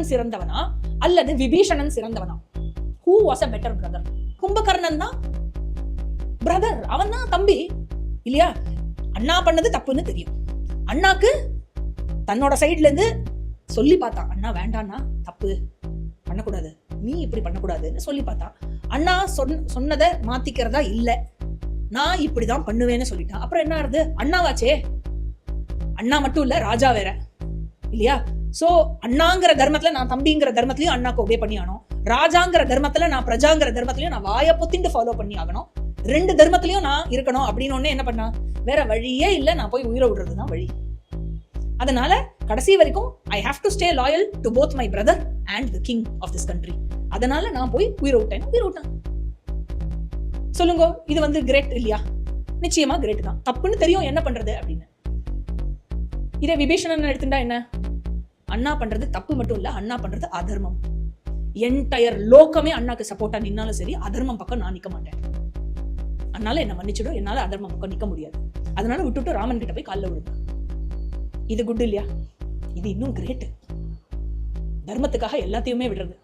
அர்ஜுனன் சிறந்தவனா அல்லது Vibhishanan சிறந்தவனா? Who was a better brother? Kumbakarnan தான் brother, அவன் தான் தம்பி இல்லையா? அண்ணா பண்ணது தப்புன்னு தெரியும். அண்ணாக்கு தன்னோட சைட்ல இருந்து சொல்லி பார்த்தான், அண்ணா வேண்டான்னா தப்பு பண்ணக்கூடாது, நீ இப்படி பண்ணக்கூடாதுன்னு சொல்லி பார்த்தான். அண்ணா சொன்னதை மாத்திக்கிறதா இல்ல, நான் இப்படிதான் பண்ணுவேன்னு சொல்லிட்டான். அப்புறம் என்ன ஆகுது? அண்ணாவாச்சே. அண்ணா மட்டும் இல்ல, ராஜா வேற இல்லையா? சோ அண்ணாங்கிற தர்மத்துல நான் தம்பிங்கிற தர்மத்திலயும் அண்ணாக்கு ஒபே பண்ணி ஆகணும், ராஜாங்கிற தர்மத்துல நான் பிரஜாங்கிற தர்மத்திலயும் நான் வாய பொத்திண்டு ஃபாலோ பண்ணி ஆகணும், 2 தர்மத்திலயும் நான் இருக்கணும் அப்படின்னு ஒண்ணு என்ன பண்ணா, வேற வழியே இல்ல, நான் போய் உயிரை விடுறதுதான் வழி. அதனால கடைசி வரைக்கும் I have to stay loyal to both my brother and the king of this country. அதனால நான் போய் உயிரை விட்டேன். சொல்லுங்க, இது கிரேட் இல்லையா? நிச்சயமா கிரேட் தான். தப்புன்னு தெரியும், என்ன பண்றது அப்படின்னு. இதே விபீஷணன் எடுத்துட்டா என்ன? அண்ணா பண்றது தப்பு மட்டும் இல்ல, அண்ணா பண்றது அதர்மம். என்டையர் லோகமே அண்ணாக்கு சப்போர்ட்டா நின்னாலும் சரி, அதர்மம் பக்கம் நான் நிக்க மாட்டேன். அதனால என்ன மன்னிச்சிடும், என்னால அதர்மம் பக்கம் நிக்க முடியாது. அதனால விட்டுட்டு ராமன் கிட்ட போய் கால்ல விழுந்தேன். இது குட் இல்லையா? இது இன்னும் கிரேட். தர்மத்துக்காக எல்லாத்தையுமே விடுறது.